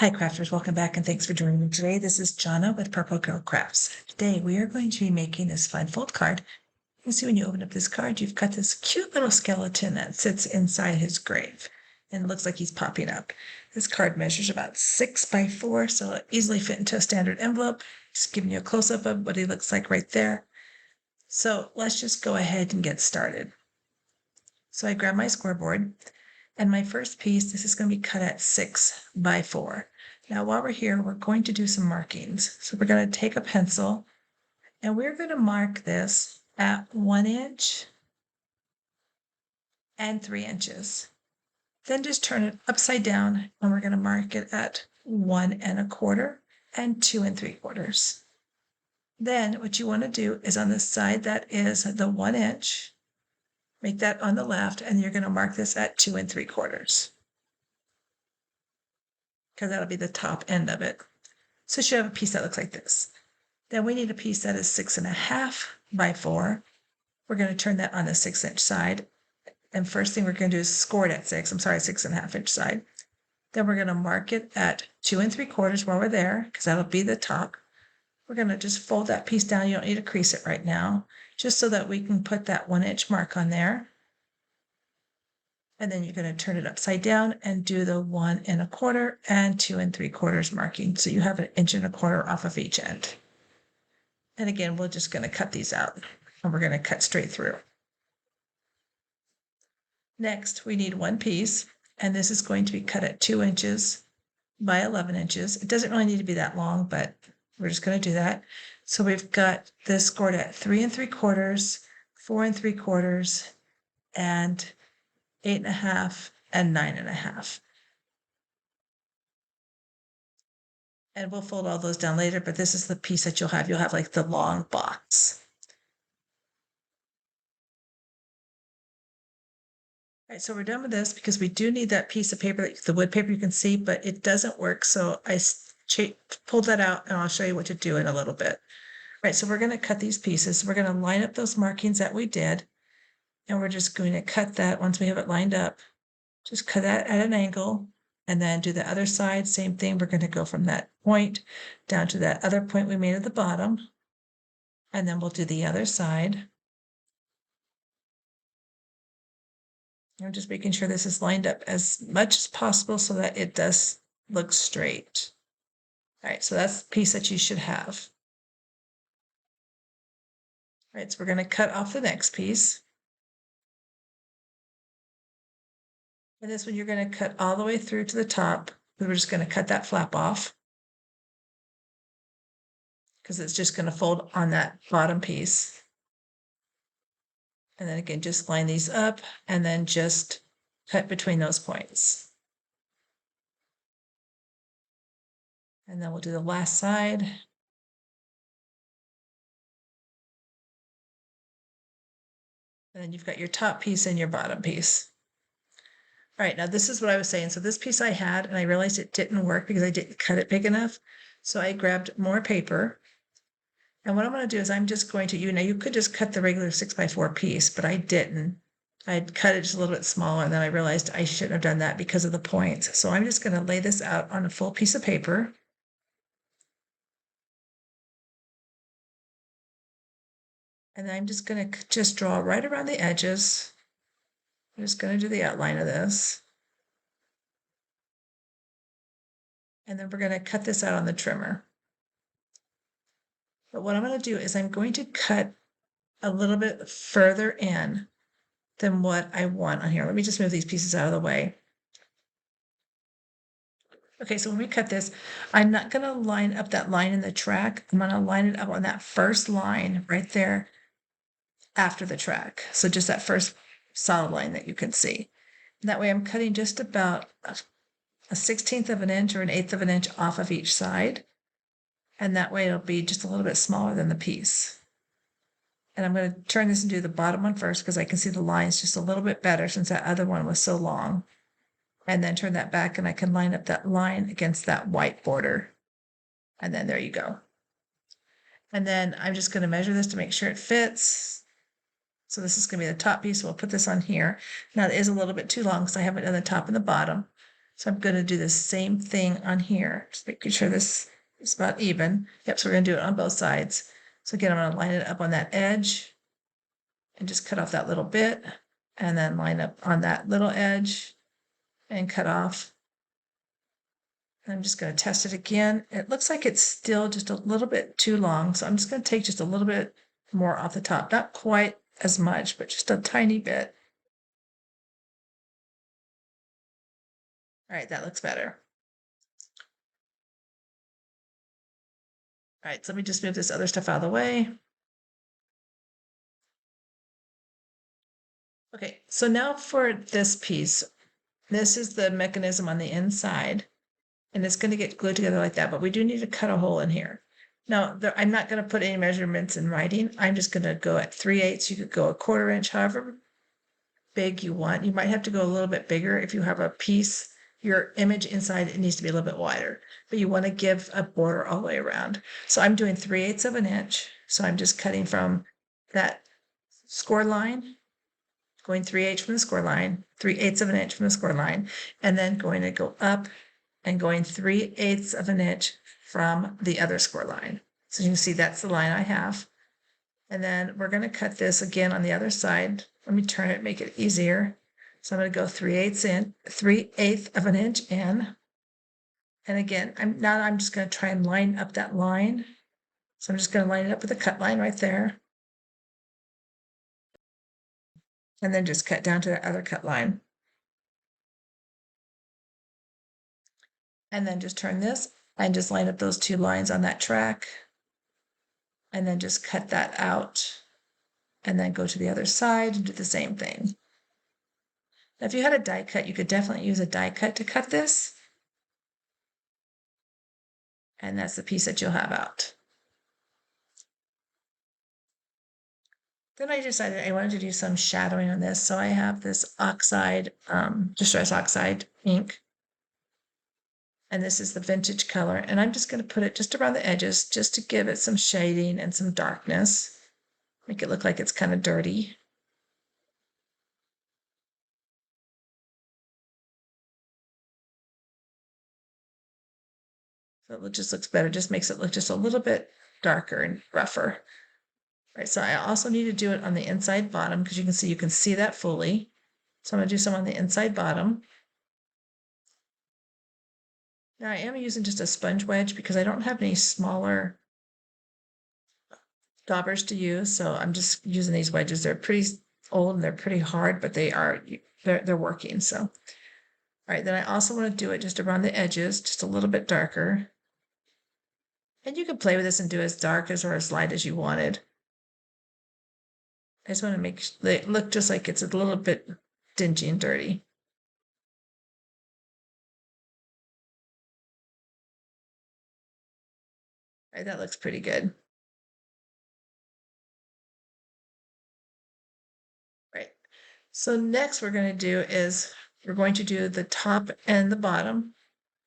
Hi crafters, welcome back and thanks for joining me today. This is Jana with Purple Girl Crafts. Today we are going to be making this fun fold card. You can see when you open up this card, you've got this cute little skeleton that sits inside his grave and it looks like he's popping up. This card measures about 6 by 4, so it'll easily fit into a standard envelope. Just giving you a close-up of what he looks like right there. So let's just go ahead and get started. So I grab my scoreboard. And my first piece, this is going to be cut at 6 by 4. Now, while we're here, we're going to do some markings. So we're going to take a pencil and we're going to mark this at 1 inch and 3 inches. Then just turn it upside down and we're going to mark it at 1 1/4 and 2 3/4. Then what you want to do is on the side that is the 1 inch, make that on the left, and you're going to mark this at 2 3/4. Because that'll be the top end of it. So you should have a piece that looks like this. Then we need a piece that is 6 1/2 by 4. We're going to turn that on the 6-inch side. And first thing we're going to do is score it at 6 1/2 inch side. Then we're going to mark it at 2 3/4 while we're there, because that'll be the top. We're going to just fold that piece down. You don't need to crease it right now, just so that we can put that 1 inch mark on there. And then you're going to turn it upside down and do the 1 1/4 and 2 3/4 marking. So you have 1 1/4 inch off of each end. And again, we're just going to cut these out and we're going to cut straight through. Next, we need one piece, and this is going to be cut at 2 inches by 11 inches. It doesn't really need to be that long, but we're just going to do that. So we've got this scored at 3 3/4, 4 3/4, and 8 1/2 and 9 1/2. And we'll fold all those down later, but this is the piece that you'll have. You'll have like the long box. All right, so we're done with this because we do need that piece of paper, the wood paper you can see, but it doesn't work. So I pulled that out and I'll show you what to do in a little bit. All right, so we're going to cut these pieces. We're going to line up those markings that we did. And we're just going to cut that once we have it lined up. Just cut that at an angle and then do the other side. Same thing. We're going to go from that point down to that other point we made at the bottom. And then we'll do the other side. I'm just making sure this is lined up as much as possible so that it does look straight. All right, so that's the piece that you should have. All right, so we're going to cut off the next piece. And this one you're going to cut all the way through to the top. We're just going to cut that flap off because it's just going to fold on that bottom piece. And then again, just line these up and then just cut between those points. And then we'll do the last side. And then you've got your top piece and your bottom piece. All right, now this is what I was saying. So this piece I had, and I realized it didn't work because I didn't cut it big enough. So I grabbed more paper. And what I'm going to do is I'm just going to, you could just cut the regular 6 by 4 piece, but I didn't. I'd cut it just a little bit smaller, and then I realized I shouldn't have done that because of the points. So I'm just going to lay this out on a full piece of paper. And then I'm just going to just draw right around the edges. I'm just going to do the outline of this. And then we're going to cut this out on the trimmer. But what I'm going to do is I'm going to cut a little bit further in than what I want on here. Let me just move these pieces out of the way. Okay, so when we cut this, I'm not going to line up that line in the track. I'm going to line it up on that first line right there after the track. So just that first solid line that you can see. And that way I'm cutting just about a 1/16 of an inch or an 1/8 of an inch off of each side. And that way it'll be just a little bit smaller than the piece. And I'm going to turn this and do the bottom one first because I can see the lines just a little bit better since that other one was so long. And then turn that back and I can line up that line against that white border. And then there you go. And then I'm just going to measure this to make sure it fits. So this is going to be the top piece. We'll put this on here. Now it is a little bit too long because I have it on the top and the bottom. So I'm going to do the same thing on here, just making sure this is about even. Yep, so we're going to do it on both sides. So again, I'm going to line it up on that edge and just cut off that little bit, and then line up on that little edge and cut off. And I'm just going to test it again. It looks like it's still just a little bit too long, so I'm just going to take just a little bit more off the top. Not quite as much, but just a tiny bit. All right, that looks better. All right, so let me just move this other stuff out of the way. Okay, so now for this piece, this is the mechanism on the inside, and it's going to get glued together like that, but we do need to cut a hole in here. Now, I'm not going to put any measurements in writing. I'm just going to go at 3/8. You could go a 1/4 inch, however big you want. You might have to go a little bit bigger if you have a piece. Your image inside, it needs to be a little bit wider, but you want to give a border all the way around. So I'm doing 3/8 of an inch. So I'm just cutting from that score line, going 3/8 from the score line, 3/8 of an inch from the score line, and then going to go up and going 3/8 of an inch from the other score line. So you can see that's the line I have. And then we're going to cut this again on the other side. Let me turn it, make it easier. So I'm going to go 3/8 in, 3/8 of an inch in. And again, I'm just going to try and line up that line. So I'm just going to line it up with a cut line right there. And then just cut down to the other cut line. And then just turn this and just line up those two lines on that track. And then just cut that out. And then go to the other side and do the same thing. Now, if you had a die cut, you could definitely use a die cut to cut this. And that's the piece that you'll have out. Then I decided I wanted to do some shadowing on this. So I have this oxide, distress oxide ink. And this is the vintage color. And I'm just going to put it just around the edges just to give it some shading and some darkness. Make it look like it's kind of dirty. So it just looks better, just makes it look just a little bit darker and rougher. Right, so I also need to do it on the inside bottom because you can see that fully. So I'm going to do some on the inside bottom. Now I am using just a sponge wedge because I don't have any smaller daubers to use. So I'm just using these wedges. They're pretty old and they're pretty hard, but they're working. So, all right, then I also want to do it just around the edges, just a little bit darker. And you can play with this and do as dark as or as light as you wanted. I just want to make it look just like it's a little bit dingy and dirty. All right, that looks pretty good. Right. So next we're going to do is we're going to do the top and the bottom.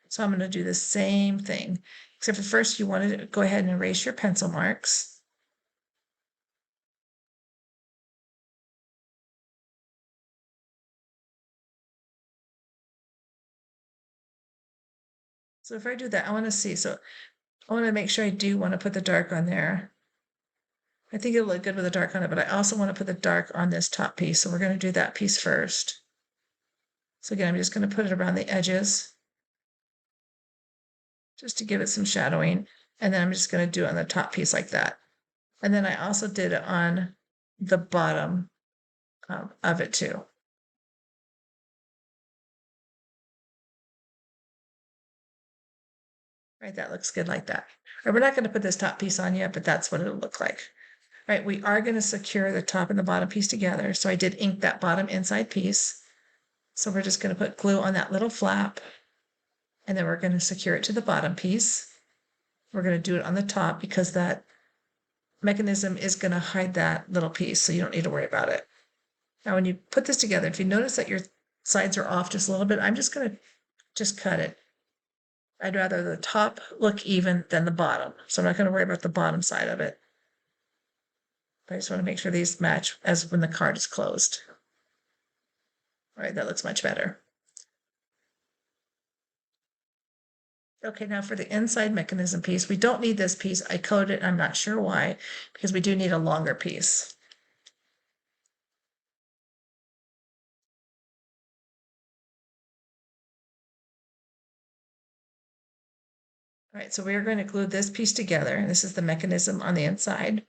So I'm going to do the same thing, except for first you want to go ahead and erase your pencil marks. So if I do that, I want to see. So I want to make sure I do want to put the dark on there. I think it'll look good with the dark on it, but I also want to put the dark on this top piece. So we're going to do that piece first. So again, I'm just going to put it around the edges just to give it some shadowing. And then I'm just going to do it on the top piece like that. And then I also did it on the bottom of it too. Right, that looks good like that. Right, we're not going to put this top piece on yet, but that's what it'll look like. Right, we are going to secure the top and the bottom piece together. So I did ink that bottom inside piece. So we're just going to put glue on that little flap. And then we're going to secure it to the bottom piece. We're going to do it on the top because that mechanism is going to hide that little piece. So you don't need to worry about it. Now, when you put this together, if you notice that your sides are off just a little bit, I'm just going to just cut it. I'd rather the top look even than the bottom. So I'm not going to worry about the bottom side of it. I just want to make sure these match as when the card is closed. All right, that looks much better. Okay, now for the inside mechanism piece, we don't need this piece. I coded it, I'm not sure why, because we do need a longer piece. All right, so we are going to glue this piece together. This is the mechanism on the inside.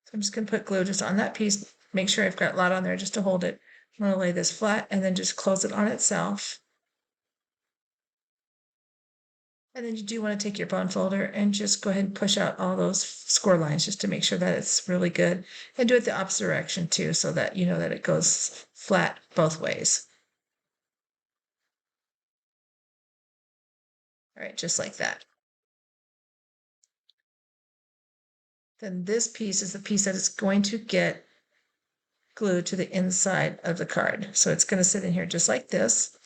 So I'm just going to put glue just on that piece, make sure I've got a lot on there just to hold it. I'm going to lay this flat and then just close it on itself. And then you do want to take your bond folder and just go ahead and push out all those score lines just to make sure that it's really good. And do it the opposite direction too, so that you know that it goes flat both ways. All right, just like that. Then this piece is the piece that is going to get glued to the inside of the card. So it's going to sit in here just like this.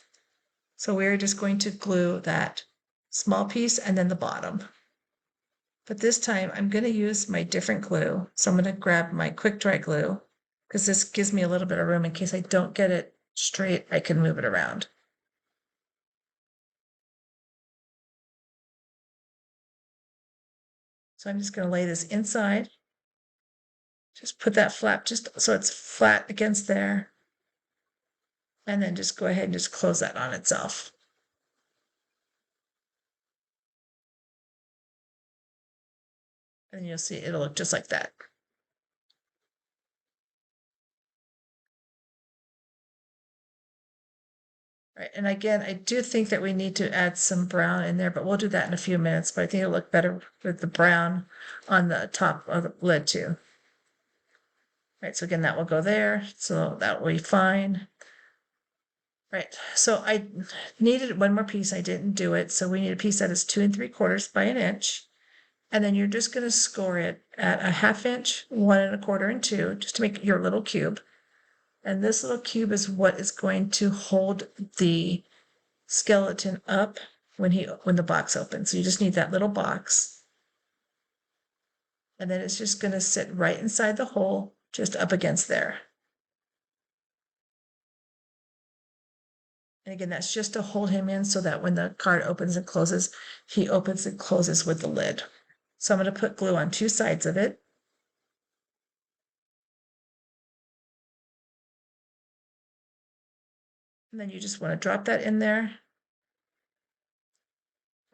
So we're just going to glue that small piece and then the bottom. But this time I'm going to use my different glue. So I'm going to grab my quick dry glue because this gives me a little bit of room in case I don't get it straight, I can move it around. So I'm just going to lay this inside. Just put that flap just so it's flat against there. And then just go ahead and just close that on itself. And you'll see it'll look just like that. Right, and again, I do think that we need to add some brown in there, but we'll do that in a few minutes. But I think it'll look better with the brown on the top of the lid too. Right, so again, that will go there, so that will be fine. Right, so I needed one more piece, I didn't do it, so we need a piece that is 2 3/4 by an inch. And then you're just gonna score it at a 1/2 inch, 1 1/4, and 2, just to make your little cube. And this little cube is what is going to hold the skeleton up when the box opens. So you just need that little box. And then it's just going to sit right inside the hole, just up against there. And again, that's just to hold him in so that when the card opens and closes, he opens and closes with the lid. So I'm going to put glue on 2 sides of it. And then you just want to drop that in there.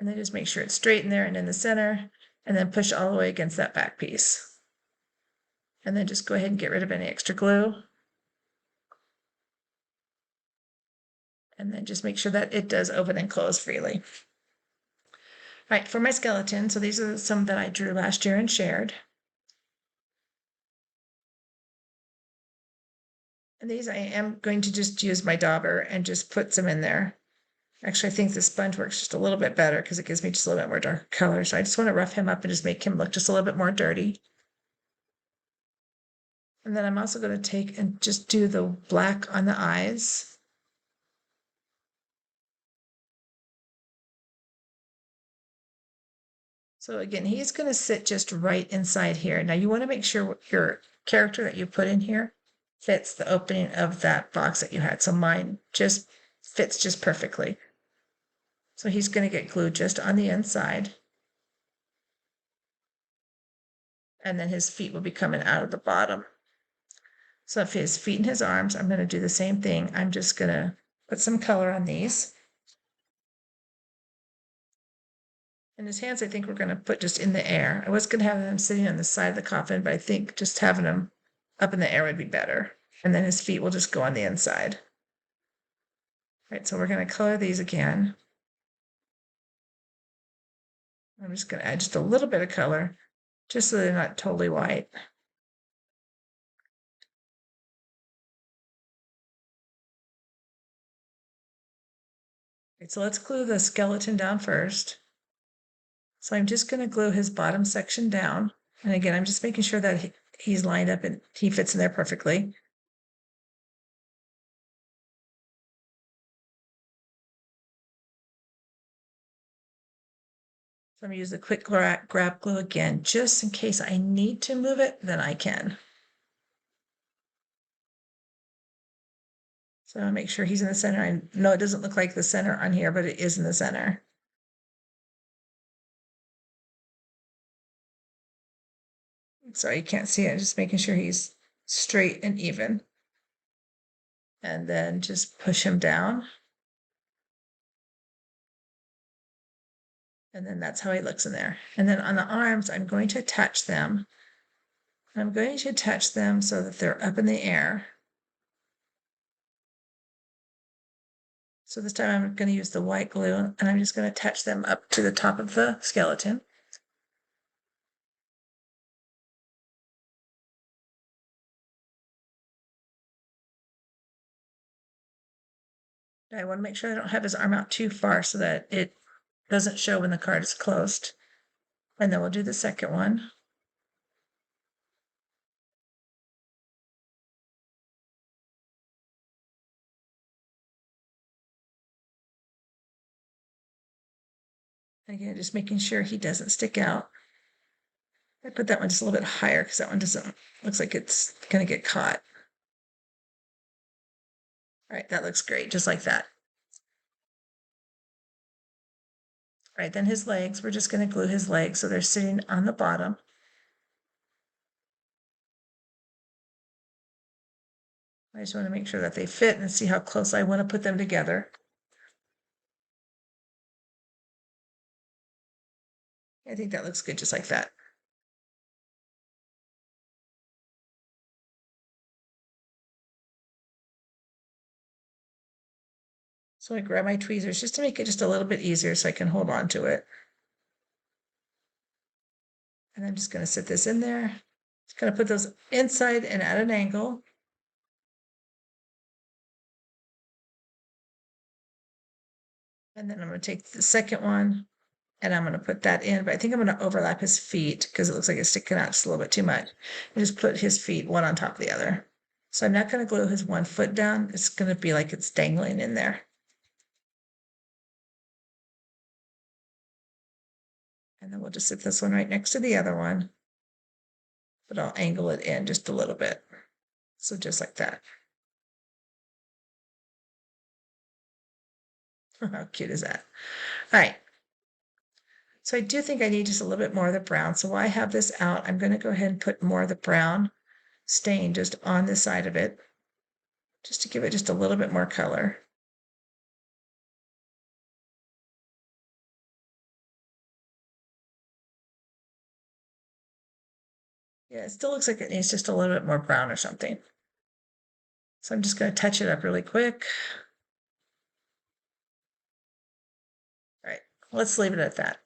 And then just make sure it's straight in there and in the center, and then push all the way against that back piece. And then just go ahead and get rid of any extra glue. And then just make sure that it does open and close freely. All right, for my skeleton, so these are some that I drew last year and shared. And these I am going to just use my dauber and just put some in there. Actually, I think the sponge works just a little bit better because it gives me just a little bit more dark color. So I just want to rough him up and just make him look just a little bit more dirty. And then I'm also going to take and just do the black on the eyes. So again, he's going to sit just right inside here. Now you want to make sure your character that you put in here fits the opening of that box that you had. So mine just fits just perfectly. So he's going to get glued just on the inside. And then his feet will be coming out of the bottom. So if his feet and his arms, I'm going to do the same thing. I'm just going to put some color on these. And his hands, I think we're going to put just in the air. I was going to have them sitting on the side of the coffin, but I think just having them up in the air would be better. And then his feet will just go on the inside. All right, so we're going to color these again. I'm just going to add just a little bit of color, just so they're not totally white. Right, so let's glue the skeleton down first. So I'm just going to glue his bottom section down. And again, I'm just making sure that he's lined up and he fits in there perfectly. So I'm going to use the quick grab glue again, just in case I need to move it, then I can. So I'll make sure he's in the center. I know it doesn't look like the center on here, but it is in the center. Sorry, you can't see it. Just making sure he's straight and even. And then just push him down. And then that's how he looks in there. And then on the arms, I'm going to attach them. I'm going to attach them so that they're up in the air. So this time I'm going to use the white glue, and I'm just going to attach them up to the top of the skeleton. I want to make sure I don't have his arm out too far so that it doesn't show when the card is closed. And then we'll do the second one. Again, just making sure he doesn't stick out. I put that one just a little bit higher because that one looks like it's going to get caught. All right, that looks great, just like that. All right, then his legs, we're just going to glue his legs so they're sitting on the bottom. I just want to make sure that they fit and see how close I want to put them together. I think that looks good just like that. So I grab my tweezers just to make it just a little bit easier so I can hold on to it. And I'm just going to sit this in there. Just going to put those inside and at an angle. And then I'm going to take the second one and I'm going to put that in, but I think I'm going to overlap his feet because it looks like it's sticking out just a little bit too much. And just put his feet one on top of the other. So I'm not going to glue his one foot down. It's going to be like it's dangling in there. And then we'll just sit this one right next to the other one, but I'll angle it in just a little bit. So just like that. How cute is that? All right. So I do think I need just a little bit more of the brown. So while I have this out, I'm going to go ahead and put more of the brown stain just on the side of it, just to give it just a little bit more color. Yeah, it still looks like it needs just a little bit more brown or something. So I'm just going to touch it up really quick. All right, let's leave it at that.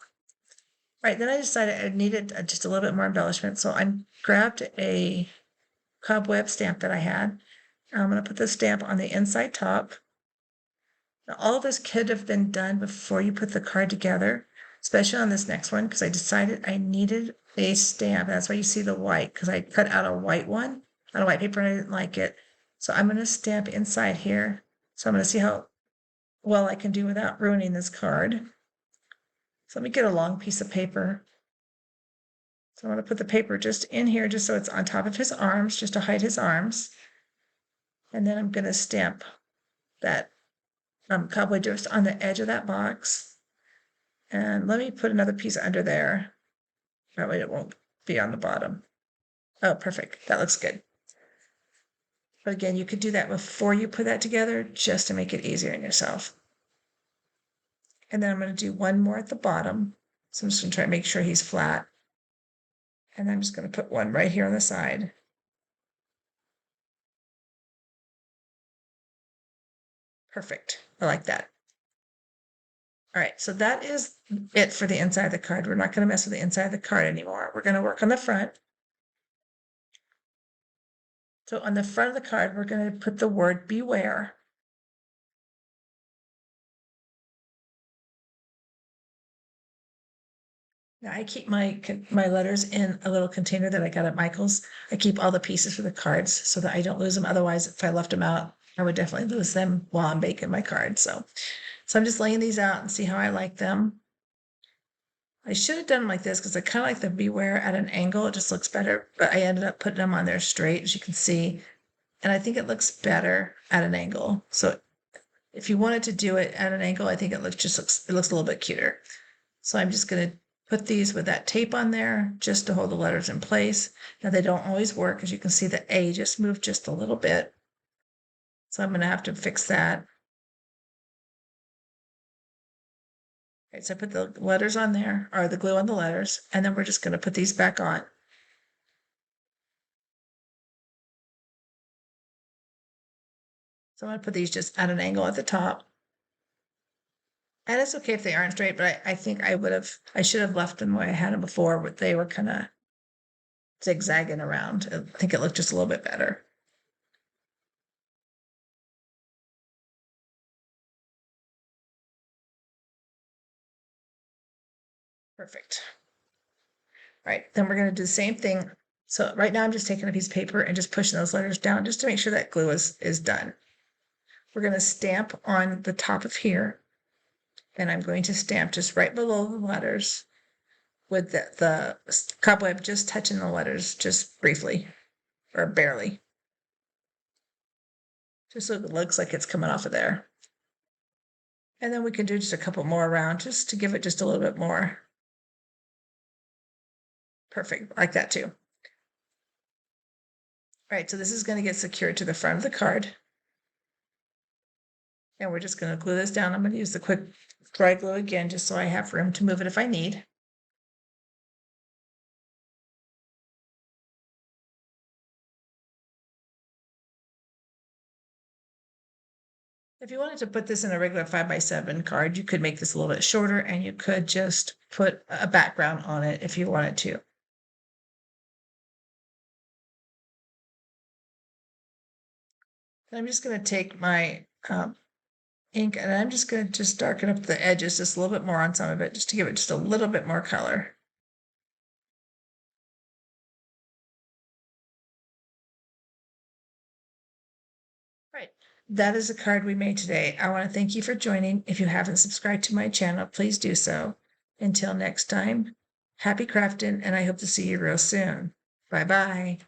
All right, then I decided I needed just a little bit more embellishment. So I grabbed a cobweb stamp that I had. I'm going to put the stamp on the inside top. Now, all of this could have been done before you put the card together, especially on this next one, because I decided I needed a stamp. That's why you see the white, because I cut out a white one on a white paper and I didn't like it. So I'm going to stamp inside here. So I'm going to see how well I can do without ruining this card. So let me get a long piece of paper. So I'm going to put the paper just in here, just so it's on top of his arms, just to hide his arms. And then I'm going to stamp that cobweb just on the edge of that box. And let me put another piece under there. That way it won't be on the bottom. Oh, perfect. That looks good. But again, you could do that before you put that together, just to make it easier on yourself. And then I'm going to do one more at the bottom. So I'm just going to try to make sure he's flat. And I'm just going to put one right here on the side. Perfect. I like that. All right, so that is it for the inside of the card. We're not going to mess with the inside of the card anymore. We're going to work on the front. So on the front of the card, we're going to put the word beware. Now I keep my letters in a little container that I got at Michael's. I keep all the pieces for the cards so that I don't lose them. Otherwise, if I left them out, I would definitely lose them while I'm baking my cards. So I'm just laying these out and see how I like them. I should have done them like this because I kind of like the beware at an angle. It just looks better, but I ended up putting them on there straight, as you can see. And I think it looks better at an angle. So if you wanted to do it at an angle, I think it looks a little bit cuter. So I'm just going to put these with that tape on there just to hold the letters in place. Now they don't always work. As you can see, the A just moved just a little bit. So I'm going to have to fix that. Okay, so I put the letters on there, or the glue on the letters, and then we're just going to put these back on. So I'm going to put these just at an angle at the top. And it's okay if they aren't straight, but I think I should have left them the way I had them before, but they were kind of zigzagging around. I think it looked just a little bit better. Perfect. All right, then we're going to do the same thing. So right now I'm just taking a piece of paper and just pushing those letters down just to make sure that glue is done. We're going to stamp on the top of here, and I'm going to stamp just right below the letters with the cobweb just touching the letters just briefly or barely. Just so it looks like it's coming off of there. And then we can do just a couple more around just to give it just a little bit more. Perfect, like that too. All right, so this is going to get secured to the front of the card. And we're just going to glue this down. I'm going to use the quick dry glue again, just so I have room to move it if I need. If you wanted to put this in a regular 5x7 card, you could make this a little bit shorter, and you could just put a background on it if you wanted to. I'm just going to take my ink, and I'm just going to just darken up the edges just a little bit more on some of it, just to give it just a little bit more color. Right. That is a card we made today. I want to thank you for joining. If you haven't subscribed to my channel, please do so. Until next time, happy crafting, and I hope to see you real soon. Bye-bye.